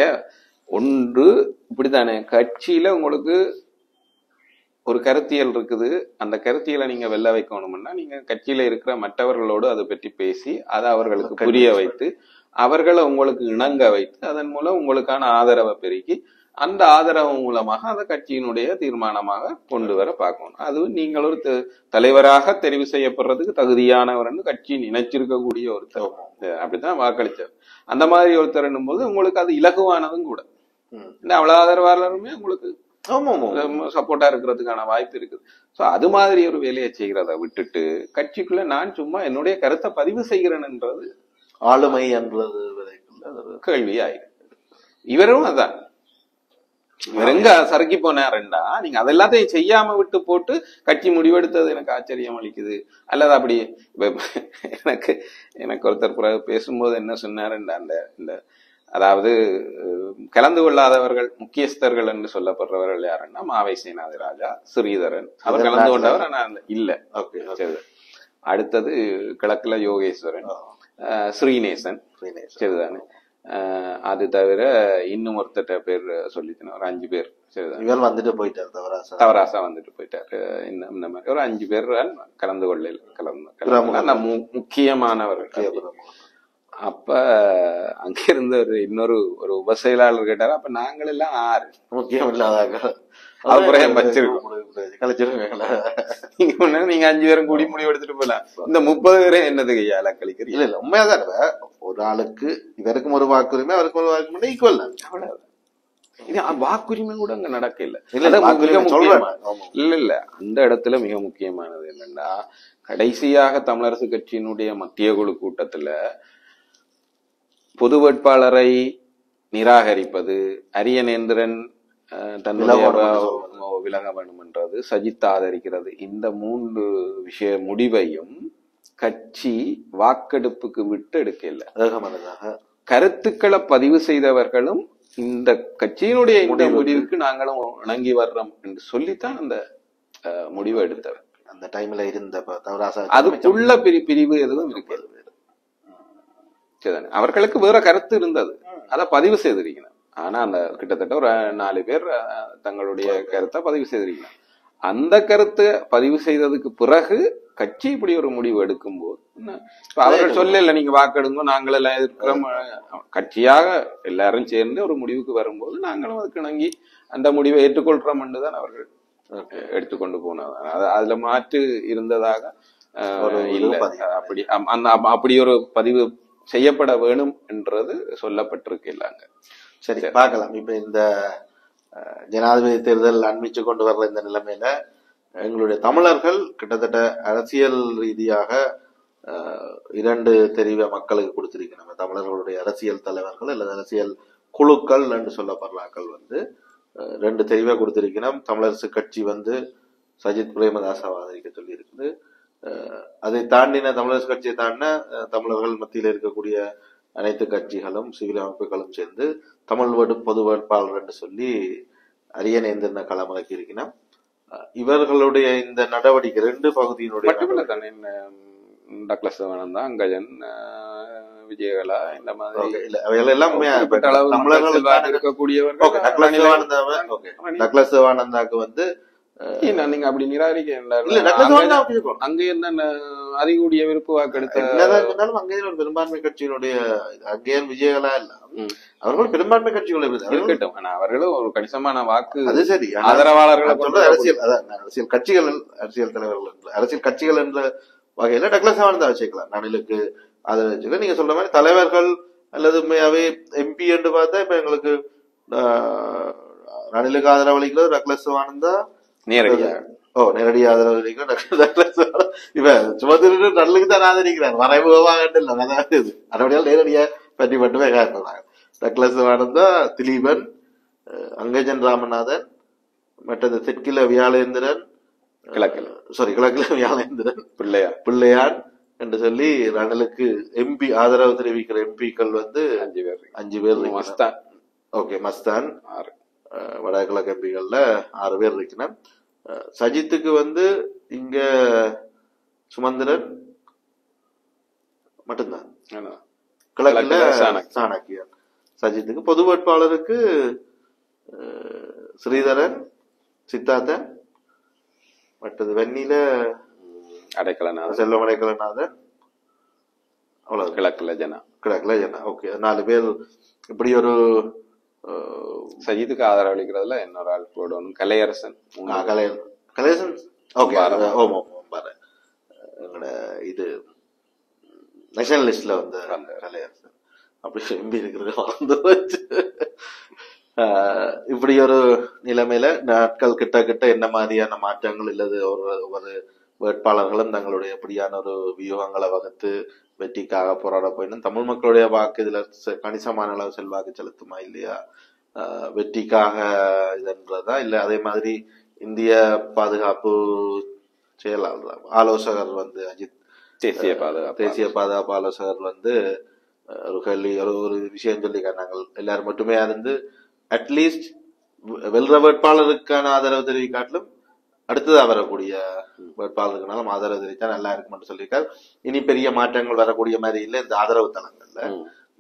ஒன்று இப்படித்தானே, கட்சியில உங்களுக்கு ஒரு கருத்தியல் இருக்குது, அந்த கருத்தியலை நீங்க வெல்ல வைக்கணும்னா நீங்க கட்சியில இருக்கிற மற்றவர்களோடு அதை பற்றி பேசி அதை அவர்களுக்கு புரிய வைத்து அவர்களை உங்களுக்கு இணங்க வைத்து அதன் மூலம் உங்களுக்கான ஆதரவை பெருக்கி அந்த ஆதரவு மூலமாக அந்த கட்சியினுடைய தீர்மானமாக கொண்டு வர பார்க்கணும். அது நீங்கள் ஒரு தலைவராக தெரிவு செய்யப்படுறதுக்கு தகுதியானவர் கட்சி நினைச்சிருக்கக்கூடிய ஒருத்தர், அப்படித்தான் வாக்களிச்சார். அந்த மாதிரி ஒருத்தர் என்னும் போது உங்களுக்கு அது இலகுவானதும் கூட. அவ்வளவு ஆதரவாளருமே உங்களுக்கு சப்போர்ட்டா இருக்கிறதுக்கான வாய்ப்பு இருக்குது. சோ அது மாதிரி ஒரு வேலையை செய்கிறத விட்டுட்டு கட்சிக்குள்ள நான் சும்மா என்னுடைய கருத்தை பதிவு செய்கிறேன்ன்றது ஆளுமை என்றது கேள்வியாயிரு. இவரும் அதான் எங்க சறுக்கி போனாருண்டா, நீங்க அதெல்லாத்தையும் செய்யாம விட்டு போட்டு கட்சி முடிவெடுத்தது எனக்கு ஆச்சரியம் அளிக்குது. அல்லது அப்படி எனக்கு ஒருத்தர் பிறகு பேசும்போது என்ன சொன்னாருண்டா, இந்த அதாவது கலந்து கொள்ளாதவர்கள் முக்கியஸ்தர்கள் என்று சொல்லப்படுறவர்கள் யாருன்னா மாவை சேனாதி ராஜா, ஸ்ரீதரன் அவர் கலந்து கொண்டவர். ஆனா இல்ல. அடுத்தது கிழக்குல யோகேஸ்வரன், ஸ்ரீநேசன் சரிதானே. அது தவிர இன்னும் ஒருத்தட்ட பேர் சொல்லித்தன ஒரு 5 பேர் சரிதான் வந்துட்டு போயிட்டார். தவராசா வந்துட்டு போயிட்டாரு. இந்த மாதிரி ஒரு 5 பேர் கலந்து கொள்ள முக்கியமானவர்கள். அப்ப அங்கிருந்து இன்னொரு உப செயலாளர் கேட்டாரு, அப்ப நாங்கள் எல்லாம் 6 முக்கியம் இல்லாத நீங்க 5 பேரும் கூடி முடிவு எடுத்துட்டு போலாம். இந்த 30 பேரே என்னதுக்கு ஐயா கழிக்கிறீங்க? இல்ல இல்ல உண்மையாதான். ஒரு ஆளுக்கு இவருக்கும் ஒரு வாக்குரிமை அவருக்கும் ஒரு வாக்குரிமை ஈக்குவல் தான். அவ்வளவு. இது வாக்குரிமை கூட அங்க நடக்க இல்ல. இல்ல அந்த இடத்துல மிக முக்கியமானது என்னன்னா, கடைசியாக தமிழரசு கட்சியினுடைய மத்திய குழு கூட்டத்துல பொது வேட்பாளரை நிராகரிப்பது, அரியநேந்திரன் தன்னுடைய விலக வேண்டும் என்றது, சஜித் ஆதரிக்கிறது, இந்த 3 விஷய முடிவையும் கட்சி வாக்கெடுப்புக்கு விட்டு எடுக்கல. கருத்துக்களை பதிவு செய்தவர்களும் இந்த கட்சியினுடைய இந்த முடிவுக்கு நாங்களும் இணங்கி வர்றோம் என்று சொல்லித்தான் அந்த முடிவை எடுத்தவர். அந்த டைம்ல இருந்த அதுக்குள்ள பிரிவு எதுவும் இருக்கு சரிதானே? அவர்களுக்கு வேற கருத்து இருந்தது, அதை பதிவு செய்திருக்கணும். ஆனா அந்த கிட்டத்தட்ட ஒரு 4 பேர் தங்களுடைய கருத்தை பதிவு செய்திருக்கணும். அந்த கருத்தை பதிவு செய்ததுக்கு பிறகு கட்சி இப்படி ஒரு முடிவு எடுக்கும் போது அவர்கள் சொல்லல நீங்க வாக்கெடுங்க நாங்கள் எல்லாம் இருக்கிறோம், கட்சியாக எல்லாரும் சேர்ந்து ஒரு முடிவுக்கு வரும்போது நாங்களும் அதுக்கு இணங்கி அந்த முடிவை ஏற்றுக்கொள்றோம் என்றுதான் அவர்கள் எடுத்துக்கொண்டு போனது. அதுல மாற்று இருந்ததாக இல்ல. அப்படி அப்படி ஒரு பதிவு செய்யப்பட வேணும் என்றது சொல்லப்பட்டிருக்கு இல்லாங்க. சரி, பார்க்கலாம். இப்ப இந்த ஜனாதிபதி தேர்தல் அண்மிச்சு கொண்டு வர்ற இந்த நிலைமையில எங்களுடைய தமிழர்கள் கிட்டத்தட்ட அரசியல் ரீதியாக 2 தெரிவை மக்களுக்கு கொடுத்திருக்கிறாங்க. தமிழர்களுடைய அரசியல் தலைவர்கள் அல்லது அரசியல் குழுக்கள் என்று சொல்லப்படுறாக்கள் 2 தெரிவை கொடுத்திருக்கணும். தமிழரசு கட்சி சஜித் பிரேமதாசா ஆதரிக்க சொல்லி இருக்குது. அதை தாண்டின தமிழரசு கட்சியை தாண்டின தமிழர்கள் மத்தியில் இருக்கக்கூடிய அனைத்து கட்சிகளும் சிவில் அமைப்புகளும் சேர்ந்து தமிழ் பொது வேட்பாளர் என்று சொல்லி அரியநேந்திரனை களமிறக்கி இருக்கணும். இவர்களுடைய இந்த நடவடிக்கை 2 பகுதியினுடைய டக்ளஸ் தான் அங்கஜன் விஜயகலா இந்த மாதிரி இருக்கக்கூடியவர்கள் டக்ளஸ் சிவானந்தாக்கு நீங்க அப்படி நிராகரிக்க அங்க என்ன அதிகூடிய விருப்பு வாக்கெடுத்தாலும் அங்கே ஒரு பெரும்பான்மை கட்சியினுடைய அங்கேயும் விஜயகலா இல்ல அவர்கள் பெரும்பான்மை கட்சிகள் இருக்கட்டும். ஆனா அவர்களும் ஒரு கணிசமான வாக்கு அது சரி ஆதரவாளர்கள் அரசியல் கட்சிகள் அரசியல் தலைவர்கள் அரசியல் கட்சிகள் என்ற வகையில டக்ளஸ் சிவானந்தா வச்சுக்கலாம். ரணிலுக்கு ஆதரவு வச்சுக்கலாம். நீங்க சொல்ற மாதிரி தலைவர்கள் அல்லது உண்மையாவே எம்பி என்று பார்த்தா இப்ப எங்களுக்கு ரணிலுக்கு ஆதரவு அளிக்கிறது டக்ளஸ் சிவானந்தா நேரடி ஆதரவு இப்ப சுமந்திரன் நல்லுக்கு தான் ஆதரிக்கிறார், மறைமுகமாக இல்ல. அதனால நேரடியா பற்றி மட்டுமே காட்டுறாங்க. டக்ளஸ் சிவானந்தா, திலீபன், அங்கஜன் ராமநாதன், மற்றது தெற்கில வியாழேந்திரன், கிழக்கில வியாழேந்திரன், பிள்ளையான் என்று சொல்லி ரணிலுக்கு எம்பி ஆதரவு தெரிவிக்கிற எம்பிக்கள் 5 பேர். மஸ்தான் வடகிழக்கு எம்பிகள்ல 6 பேர் இருக்கணும். சஜித்துக்கு இங்க சுமந்திரன் மட்டும்தான், கிழக்குல சாணக்கியன். சஜித்துக்கு பொது வேட்பாளருக்கு ஸ்ரீதரன், சித்தார்த்தன், மற்றது வெண்ணில செல்வம் அடைக்கலநாதன், அவ்வளவு கிழக்குல ஜனா. ஓகே, 4 பேர். இப்படி ஒரு சஜித்துக்கு ஆதரவு அளிக்கிறதுல இன்னொரு ஆள் போடணும், கலையரசன். ஓகே, எங்களோட இது நேஷனலிஸ்ட்ல கலையரசன் அப்படி எம்பி இருக்கிறது. இப்படி ஒரு நிலைமையில நாட்கள் கிட்ட என்ன மாதிரியான மாற்றங்கள் இல்லது ஒரு வேட்பாளர்களும் தங்களுடைய எப்படியான ஒரு வியூகங்களை வகுத்து வெற்றிக்காக போராட போயினும் தமிழ் மக்களுடைய வாக்கு இதுல கணிசமான அளவு செல்வாக்கு செலுத்துமா இல்லையா, வெற்றிக்காக இதுன்றதா இல்ல அதே மாதிரி இந்திய பாதுகாப்பு செயலாளர் ஆலோசகர் அஜித் தேசிய பாதுகாப்பு ஆலோசகர் ஒரு கேள்வி ஒரு விஷயம் சொல்லிக்கார். நாங்கள் எல்லாரும் மட்டுமே அட்லீஸ்ட் வெல்ற வேட்பாளருக்கான ஆதரவு தெரிவிக்காட்டிலும் அடுத்ததா வரக்கூடிய வேட்பாளருக்குனாலும் ஆதரவு தெரிவித்தா நல்லா இருக்கும்னு சொல்லியிருக்காரு. இனி பெரிய மாற்றங்கள் வரக்கூடிய மாதிரி இல்லை இந்த ஆதரவு தளங்கள்ல.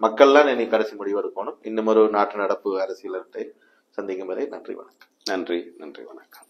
மக்கள்லாம் இனி கடைசி முடிவு எடுக்கணும். இன்னும் ஒரு நாட்டு நடப்பு அரசியலை சந்திக்கும் வரை நன்றி வணக்கம். நன்றி வணக்கம்.